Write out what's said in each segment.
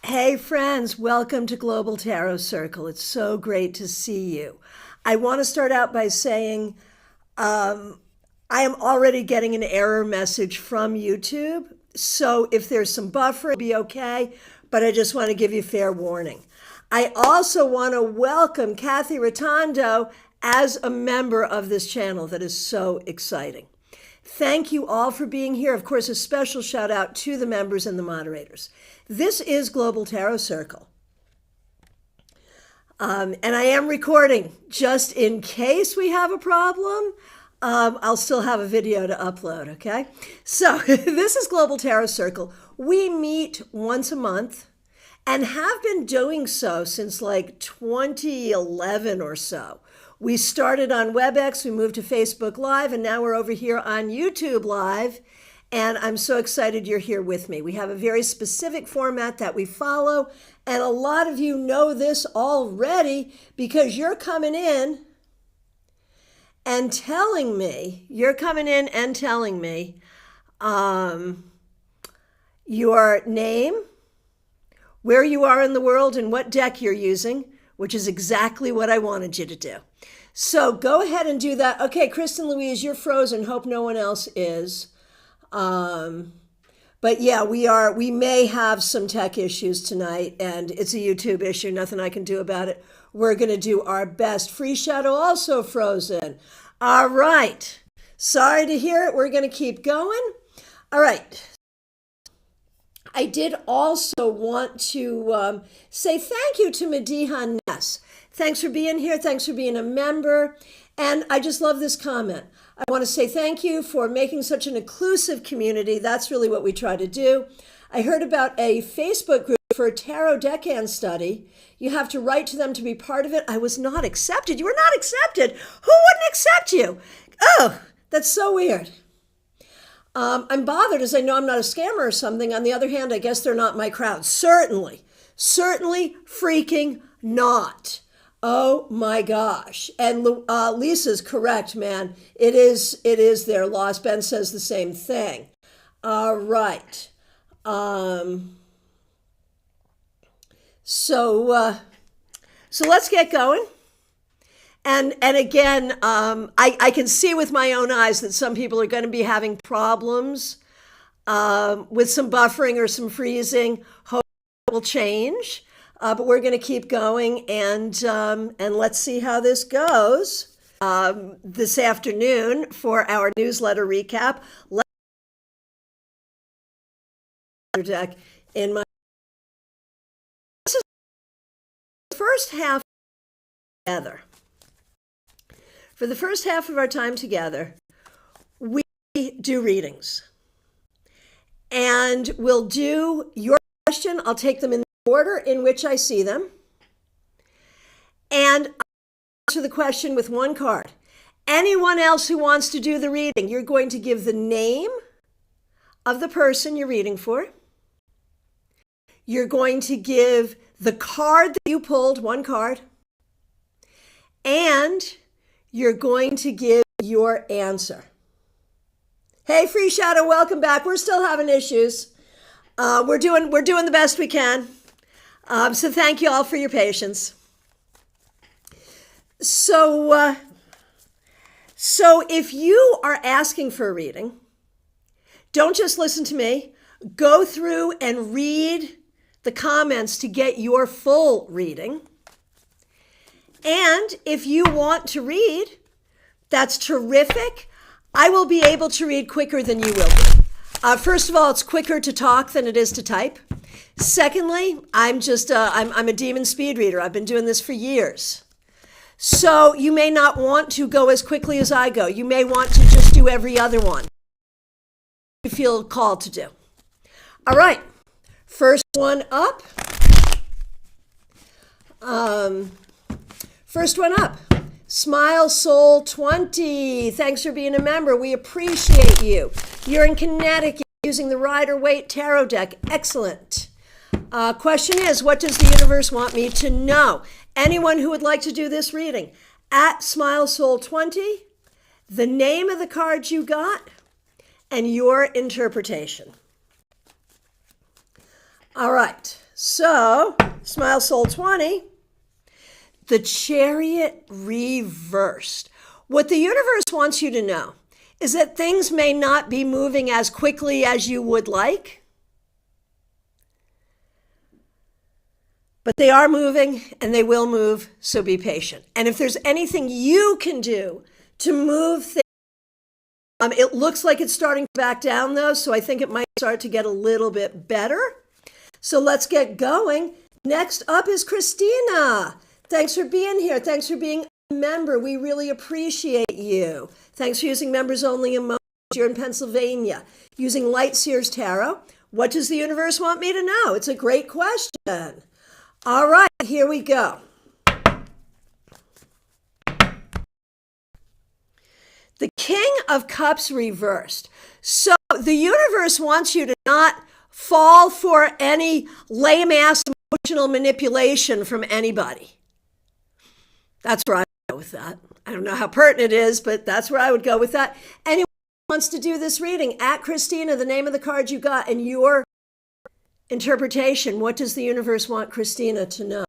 Hey friends, welcome to Global Tarot Circle. It's so great to see you. I want to start out by saying I am already getting an error message from YouTube. So if there's some buffering, it'll be okay, but I just want to give you fair warning. I also want to welcome Kathy Rotondo as a member of this channel. That is so exciting. Thank you all for being here. Of course, a special shout out to the members and the moderators. This is Global Tarot Circle. And I am recording just in case we have a problem. I'll still have a video to upload, okay? So this is Global Tarot Circle. We meet once a month and have been doing so since like 2011 or so. We started on WebEx, we moved to Facebook Live, and now we're over here on YouTube Live. And I'm so excited you're here with me. We have a very specific format that we follow. And a lot of you know this already because you're coming in and telling me, your name, where you are in the world, and what deck you're using, which is exactly what I wanted you to do. So go ahead and do that. Okay, Kristen Louise, you're frozen. Hope no one else is. But yeah, we may have some tech issues tonight, and it's a YouTube issue. Nothing I can do about it. We're going to do our best. Free Shadow also frozen. All right. Sorry to hear it. We're going to keep going. All right. I did also want to say thank you to Mediha Ness. Thanks for being here. Thanks for being a member. And I just love this comment. I want to say thank you for making such an inclusive community. That's really what we try to do. I heard about a Facebook group for a tarot deckhand study. You have to write to them to be part of it. I was not accepted. You were not accepted. Who wouldn't accept you? Oh, that's so weird. I'm bothered as I know I'm not a scammer or something. On the other hand, I guess they're not my crowd. Certainly freaking not. Oh my gosh. And Lisa's correct, man. It is their loss. Ben says the same thing. All right. So let's get going. And again, I can see with my own eyes that some people are going to be having problems with some buffering or some freezing. Hope it will change. But we're going to keep going and let's see how this goes. This afternoon for our newsletter recap, deck in my this is the first half together. For the first half of our time together, we do readings. And we'll do your question. I'll take them in the order in which I see them. And I'll answer the question with one card. Anyone else who wants to do the reading, you're going to give the name of the person you're reading for. You're going to give the card that you pulled, one card. And you're going to give your answer. Hey, Free Shadow, welcome back. We're still having issues. We're doing the best we can. So thank you all for your patience. So if you are asking for a reading, don't just listen to me. Go through and read the comments to get your full reading. And if you want to read, that's terrific. I will be able to read quicker than you will be. First of all, it's quicker to talk than it is to type. Secondly, I'm a demon speed reader. I've been doing this for years. So you may not want to go as quickly as I go. You may want to just do every other one you feel called to do. All right, first one up. First one up, Smile Soul 20. Thanks for being a member. We appreciate you. You're in Connecticut using the Rider-Waite Tarot deck. Excellent. Question is, what does the universe want me to know? Anyone who would like to do this reading, at Smile Soul 20, the name of the card you got, and your interpretation. All right, So, Smile Soul 20, the Chariot reversed. What the universe wants you to know is that things may not be moving as quickly as you would like, but they are moving and they will move, so be patient. And if there's anything you can do to move things, it looks like it's starting to back down though, so I think it might start to get a little bit better. So let's get going. Next up is Christina. Thanks for being here. Thanks for being a member. We really appreciate you. Thanks for using members only emojis. You're in Pennsylvania. Using Light Seers Tarot. What does the universe want me to know? It's a great question. All right, here we go. The King of Cups reversed. So the universe wants you to not fall for any lame-ass emotional manipulation from anybody. That's where I would go with that. I don't know how pertinent it is, but that's where I would go with that. Anyone who wants to do this reading, at Christina, the name of the card you got, and your interpretation. What does the universe want Christina to know?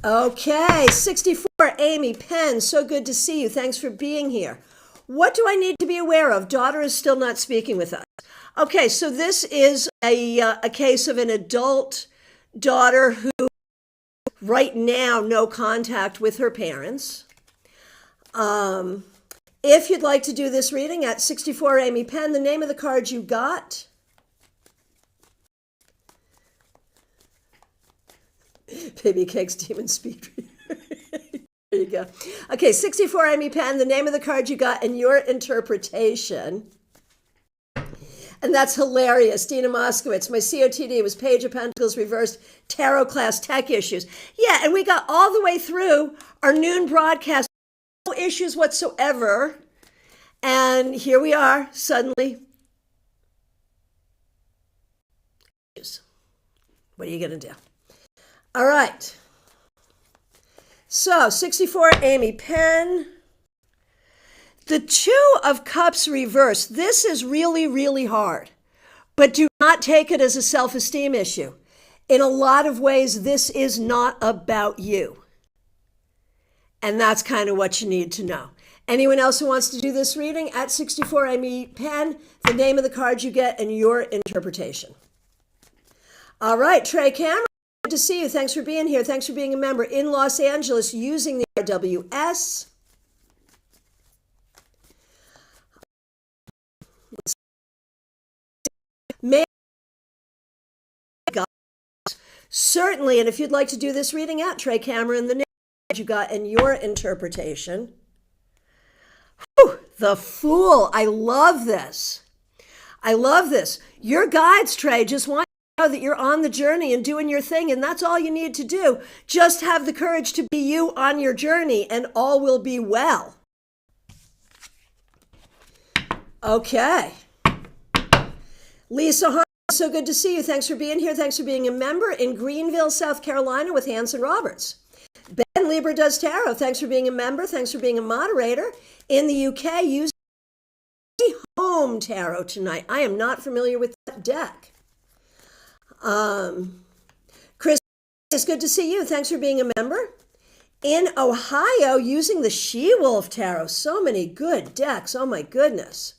Okay, 64, Amy Penn, so good to see you. Thanks for being here. What do I need to be aware of? Daughter is still not speaking with us. Okay, so this is a case of an adult daughter who right now no contact with her parents. If you'd like to do this reading, at 64, Amy Penn, the name of the card you got. Baby Cakes Demon Speed Reader. There you go. Okay, 64, Amy Penn, the name of the card you got and your interpretation. And that's hilarious. Dina Moskowitz, my COTD was Page of Pentacles reversed, tarot class tech issues. Yeah, and we got all the way through our noon broadcast, no issues whatsoever. And here we are, suddenly. What are you going to do? All right. So, 64, Amy Penn. The Two of Cups reversed. This is really, really hard. But do not take it as a self-esteem issue. In a lot of ways, this is not about you. And that's kind of what you need to know. Anyone else who wants to do this reading, at 64, Amy Penn, the name of the card you get and your interpretation. All right, Trey Cameron. Good to see you. Thanks for being here. Thanks for being a member in Los Angeles using the RWS. Certainly, and if you'd like to do this reading, at Trey Cameron, the name you got and your interpretation. Whew, the Fool. I love this. I love this. Your guides, Trey, just want that you're on the journey and doing your thing, and that's all you need to do. Just have the courage to be you on your journey, and all will be well. Okay. Lisa Hart, so good to see you. Thanks for being here. Thanks for being a member in Greenville, South Carolina with Hanson Roberts. Ben Lieber does tarot. Thanks for being a member. Thanks for being a moderator in the UK. Using Home Tarot tonight. I am not familiar with that deck. Chris, it's good to see you. Thanks for being a member. In Ohio, using the She-Wolf Tarot. So many good decks. Oh my goodness.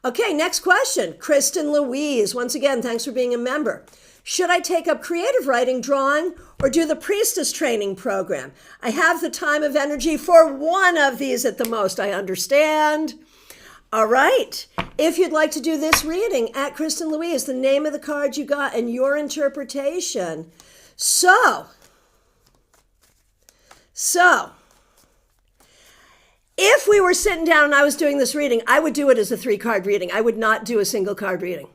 Okay, next question. Kristen Louise, once again, thanks for being a member. Should I take up creative writing, drawing, or do the priestess training program? I have the time of energy for one of these at the most, I understand. All right. If you'd like to do this reading, at Kristen Louise, the name of the card you got and your interpretation. So, if we were sitting down and I was doing this reading, I would do it as a 3-card reading. I would not do a single card reading.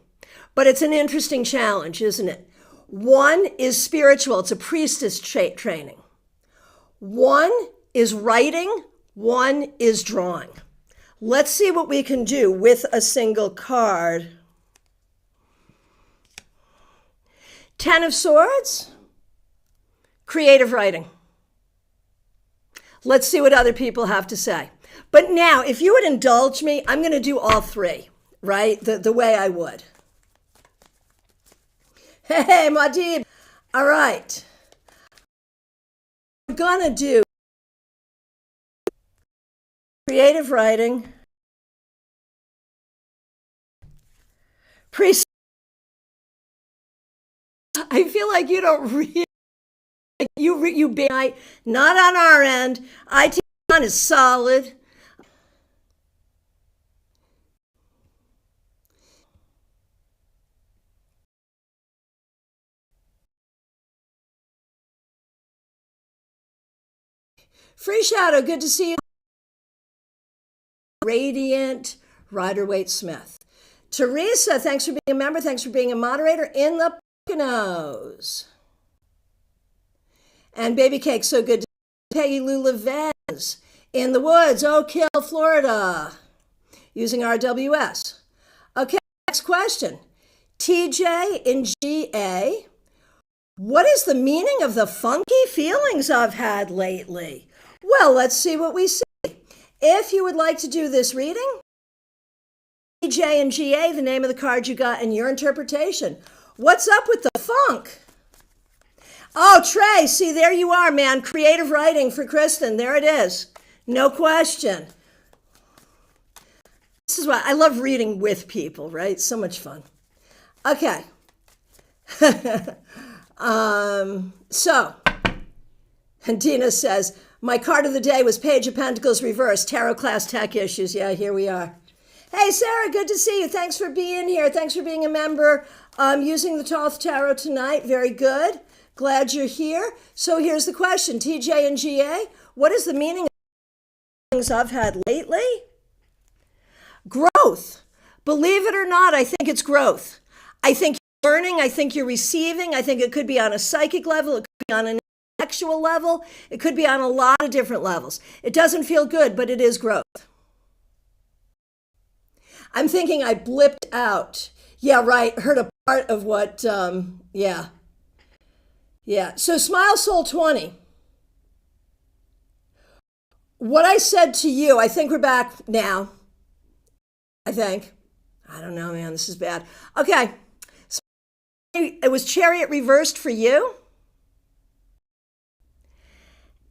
But it's an interesting challenge, isn't it? One is spiritual. It's a priestess training. One is writing. One is drawing. Let's see what we can do with a single card. 10 of Swords, creative writing. Let's see what other people have to say. But now, if you would indulge me, I'm going to do all three. right? The way I would. Hey, Madib. All right. We're going to do creative writing. I feel like you don't really, you be not on our end. IT is solid. Free Shadow, good to see you. Radiant, Rider Waite Smith. Teresa, thanks for being a member. Thanks for being a moderator in the Poconos. And Baby Cake, so good to see Peggy Lou Levens in the woods, Oak Hill, Florida, using RWS. Okay, next question. TJ in GA, what is the meaning of the funky feelings I've had lately? Well, let's see what we see. If you would like to do this reading, TJ and GA, the name of the card you got and your interpretation. What's up with the funk? Oh, Trey, see, there you are, man. Creative writing for Kristen. There it is. No question. This is why I love reading with people, right? So much fun. Okay. So, and Dina says, my card of the day was Page of Pentacles reversed, tarot class tech issues. Yeah, here we are. Hey, Sarah, good to see you. Thanks for being here. Thanks for being a member using the Thoth Tarot tonight. Very good. Glad you're here. So here's the question, TJ and GA, what is the meaning of things I've had lately? Growth. Believe it or not, I think it's growth. I think you're learning. I think you're receiving. I think it could be on a psychic level. It could be on an intellectual level. It could be on a lot of different levels. It doesn't feel good, but it is growth. I'm thinking I blipped out. Yeah, right. Heard a part of what, yeah. So Smile Soul 20. What I said to you, I think we're back now. I think. I don't know, man. This is bad. Okay. So it was Chariot reversed for you.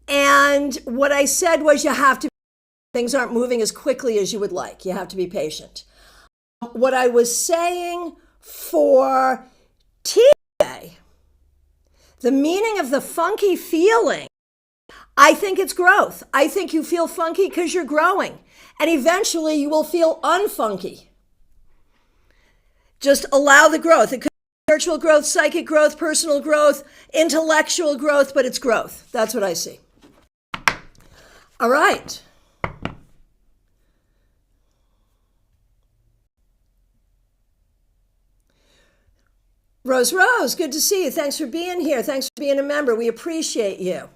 And what I said was you have to, things aren't moving as quickly as you would like. You have to be patient. What I was saying for TJ, the meaning of the funky feeling, I think it's growth. I think you feel funky because you're growing. And eventually you will feel unfunky. Just allow the growth. It could be spiritual growth, psychic growth, personal growth, intellectual growth, but it's growth. That's what I see. All right. Rose, good to see you. Thanks for being here. Thanks for being a member. We appreciate you.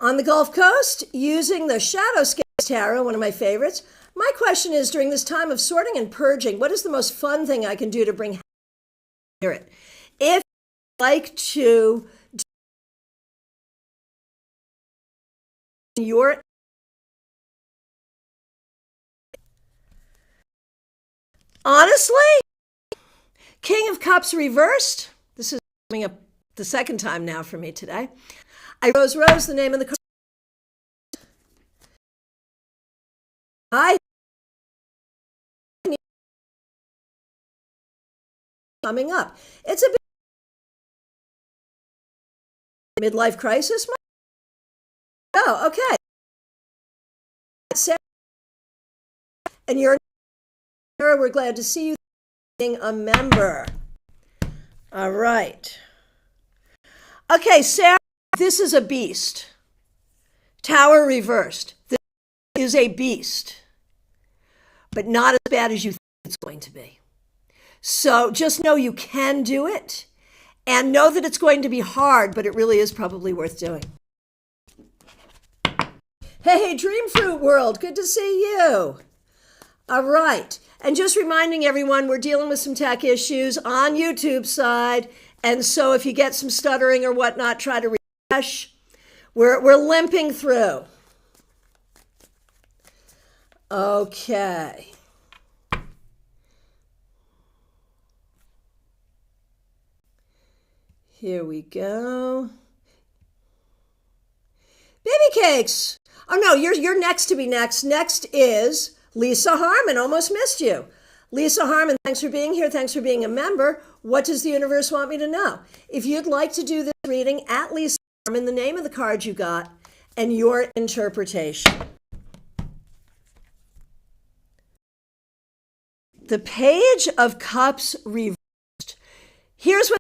On the Gulf Coast, using the Shadowscapes Tarot, one of my favorites, my question is, during this time of sorting and purging, what is the most fun thing I can do to bring spirit? If you'd like to do your honestly, King of Cups reversed. This is coming up the second time now for me today. I Rose, the name of the card. I coming up. It's a big midlife crisis. Oh, okay. And you're we're glad to see you being a member. All right. Okay, Sarah, this is a beast. Tower reversed. This is a beast, but not as bad as you think it's going to be. So just know you can do it, and know that it's going to be hard, but it really is probably worth doing. Hey, Dream Fruit World, good to see you. All right, and just reminding everyone, we're dealing with some tech issues on YouTube side, and so if you get some stuttering or whatnot, try to refresh. We're limping through. Okay. Here we go. Baby cakes. Oh no, you're next to be next. Next is Lisa Harmon. Almost missed you. Lisa Harmon, thanks for being here. Thanks for being a member. What does the universe want me to know? If you'd like to do this reading at Lisa Harmon, the name of the card you got, and your interpretation. The Page of Cups reversed. Here's what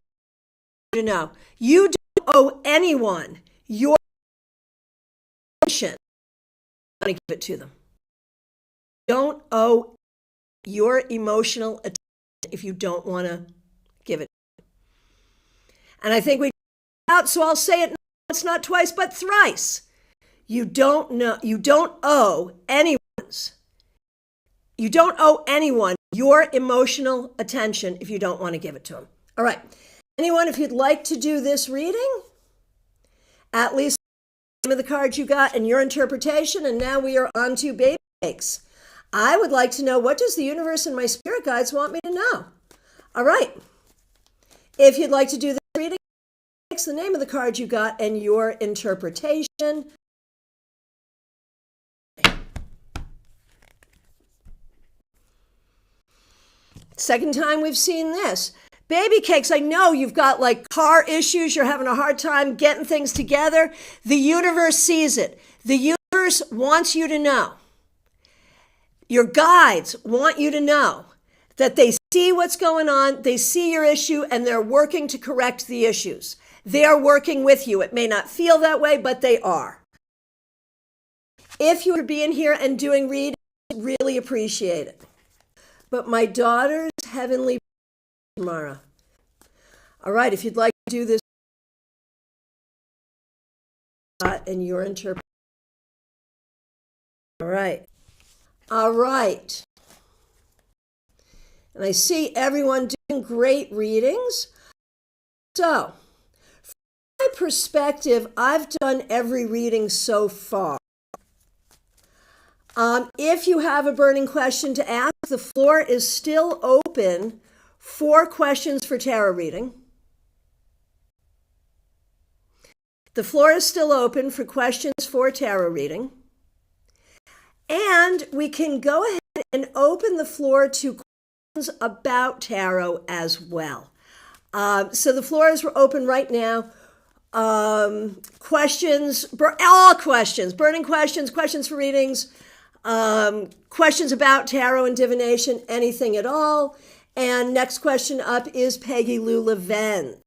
you need to know. You don't owe anyone your attention. I'm going to give it to them. Don't owe your emotional attention if you don't want to give it. And I think we out, so I'll say it once, not twice, but thrice. You don't owe anyone your emotional attention if you don't want to give it to them. All right. Anyone, if you'd like to do this reading, at least the name of the cards you got and your interpretation, and now we are on to baby cakes. I would like to know, what does the universe and my spirit guides want me to know? All right. If you'd like to do this reading, the name of the card you got and your interpretation. Second time we've seen this. Baby cakes, I know you've got like car issues. You're having a hard time getting things together. The universe sees it. The universe wants you to know. Your guides want you to know that they see what's going on, they see your issue, and they're working to correct the issues. They are working with you. It may not feel that way, but they are. If you are being here and doing readings, really appreciate it. But my daughter's heavenly tomorrow. All right, if you'd like to do this and your interpretation. All right. All right. And I see everyone doing great readings. So, from my perspective, I've done every reading so far. If you have a burning question to ask, the floor is still open for questions for tarot reading. The floor is still open for questions for tarot reading. And we can go ahead and open the floor to questions about tarot as well. So the floor is open right now. Questions, all questions, burning questions, questions for readings, questions about tarot and divination, anything at all. And next question up is Peggy Lou Leven.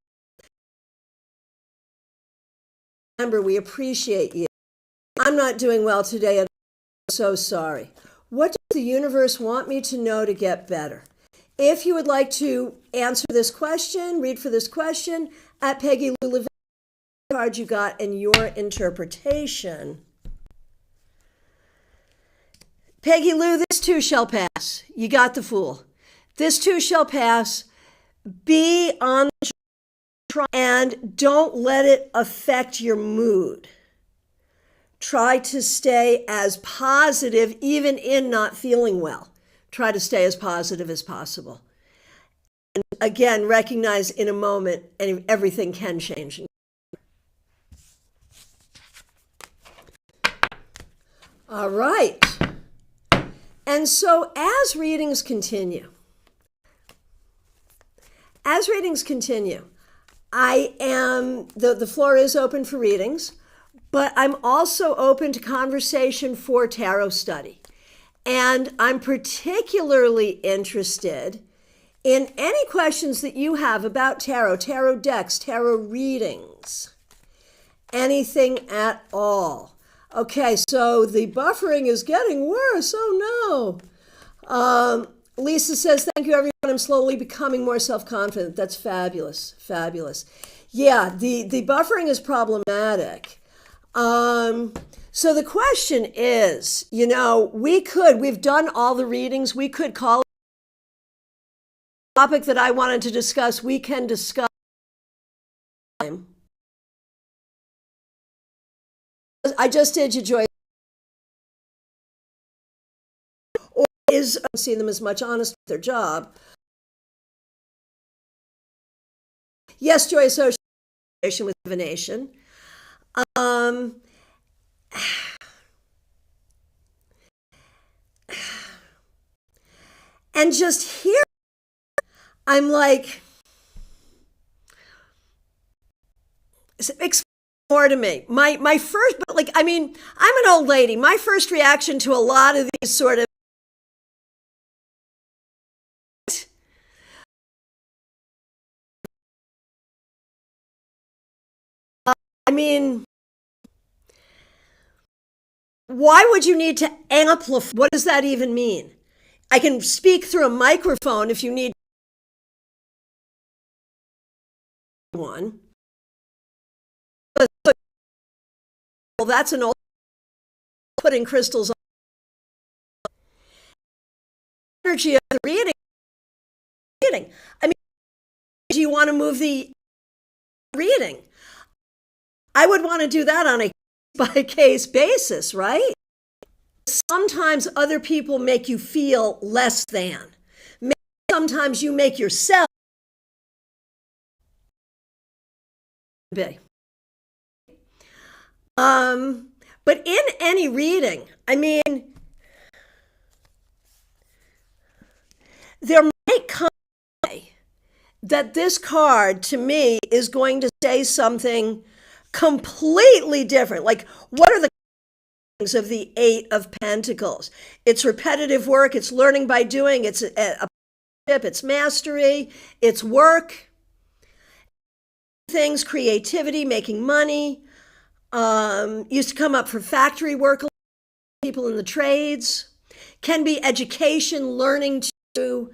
Remember, we appreciate you. I'm not doing well today. I'm so sorry. What does the universe want me to know to get better? If you would like to answer this question, read for this question at Peggy Lou Leven, the card you got and your interpretation. Peggy Lou, this too shall pass. You got the Fool. This too shall pass. Be on the track and don't let it affect your mood. Try to stay as positive, even in not feeling well. Try to stay as positive as possible. And again, recognize in a moment, and everything can change. All right. And so as readings continue, the floor is open for readings, but I'm also open to conversation for tarot study. And I'm particularly interested in any questions that you have about tarot, tarot decks, tarot readings, anything at all. Okay, so the buffering is getting worse. Oh no. Lisa says, thank you, everyone. I'm slowly becoming more self-confident. That's fabulous. Fabulous. Yeah, the buffering is problematic. So the question is, we've done all the readings. We could call it a topic that I wanted to discuss. We can discuss. I just did you, Joyce. Or I don't see them as much honest with their job. Yes, Joyce. So with divination. Um, and just here, I'm like, explain more to me. My first, but like, I mean, I'm an old lady. My first reaction to a lot of these sort of, I mean, why would you need to amplify? What does that even mean? I can speak through a microphone if you need one. Well, that's an old putting crystals on energy of the reading. I mean, do you want to move the reading? I would want to do that on a by case basis, right? Sometimes other people make you feel less than. Sometimes you make yourself be. But in any reading, I mean, there might come that this card to me is going to say something completely different. Like, what are the things of the Eight of Pentacles? It's repetitive work, it's learning by doing, it's it's mastery, it's work, things, creativity, making money. Used to come up for factory work, people in the trades. Can be education, learning to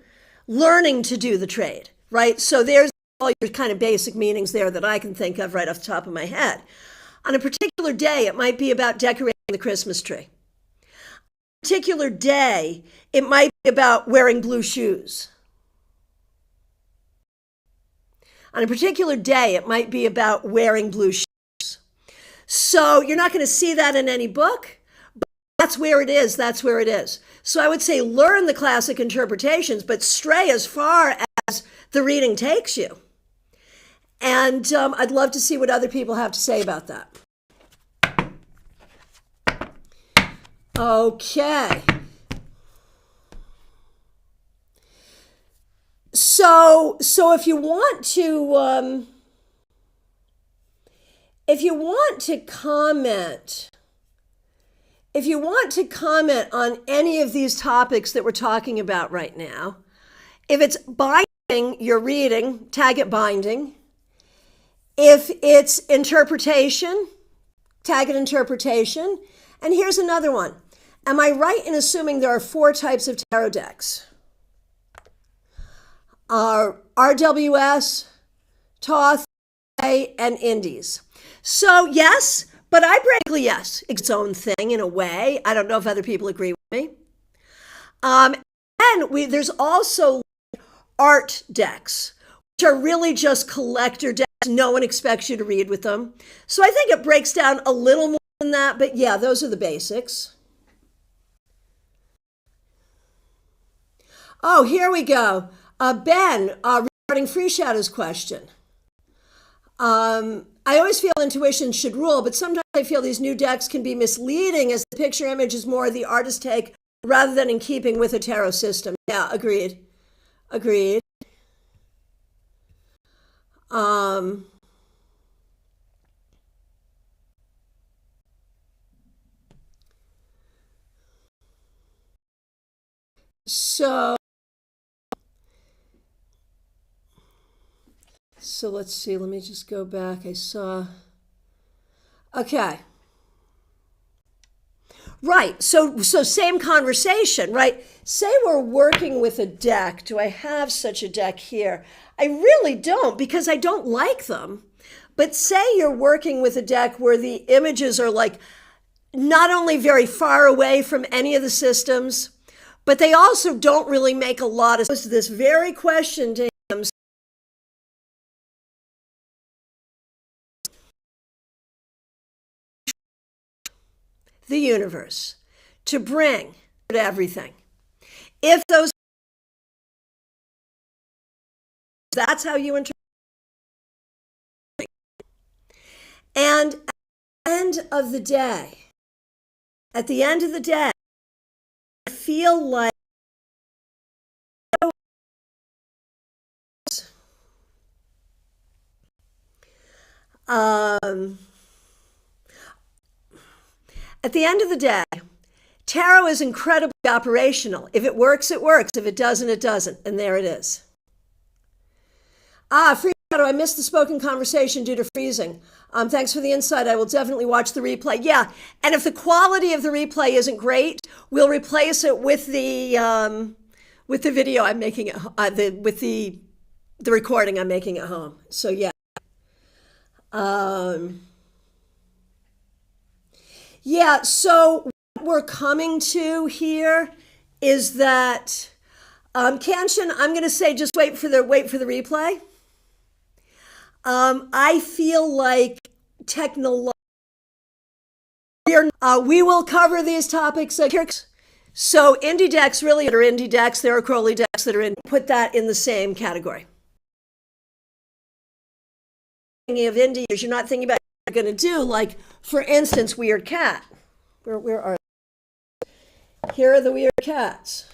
do the trade, right? So there's all your kind of basic meanings there that I can think of right off the top of my head. On a particular day, it might be about decorating the Christmas tree. On a particular day, it might be about wearing blue shoes. On a particular day, it might be about wearing blue shoes. So you're not going to see that in any book, but that's where it is. That's where it is. So I would say learn the classic interpretations, but stray as far as the reading takes you. And I'd love to see what other people have to say about that. Okay. So if you want to comment on any of these topics that we're talking about right now, if it's binding your reading, tag it binding. If it's interpretation, tag it interpretation. And here's another one. Am I right in assuming there are 4 types of tarot decks? RWS, Thoth, and Indies. So yes, but I practically yes, it's its own thing in a way. I don't know if other people agree with me. And there's also art decks, which are really just collector decks. No one expects you to read with them. So I think it breaks down a little more than that, but yeah, those are the basics. Oh, here we go. Ben, regarding Free Shadow's question. I always feel intuition should rule, but sometimes I feel these new decks can be misleading as the picture image is more the artist take rather than in keeping with a tarot system. Yeah, agreed. So let's see, let me just go back. Okay. Right, so same conversation, right? Say we're working with a deck. Do I have such a deck here? I really don't, because I don't like them. But say you're working with a deck where the images are like not only very far away from any of the systems, but they also don't really make a lot of sense to this very question to him. The universe to bring everything. If those, that's how you interpret. And at the end of the day, I feel like at the end of the day, tarot is incredibly operational. If it works, it works. If it doesn't, it doesn't. And there it is. Free shadow, I missed the spoken conversation due to freezing. Thanks for the insight. I will definitely watch the replay. Yeah, and if the quality of the replay isn't great, we'll replace it with the video I'm making with the recording I'm making at home. So yeah. Yeah, so what we're coming to here is that Kanshin, I'm going to say just wait for the replay. I feel like technologically, we will cover these topics. So indie decks really are indie decks. There are Crowley decks that are put that in the same category. Thinking of indie, you're not thinking about what you're going to do. Like, for instance, Weird Cat. Where are they? Here are the Weird Cats.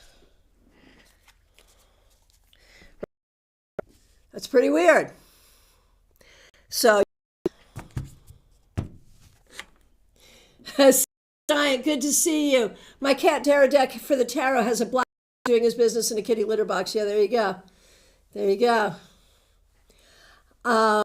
That's pretty weird. So, Giant, good to see you. My cat tarot deck for the tarot has a black doing his business in a kitty litter box. Yeah, there you go. There you go.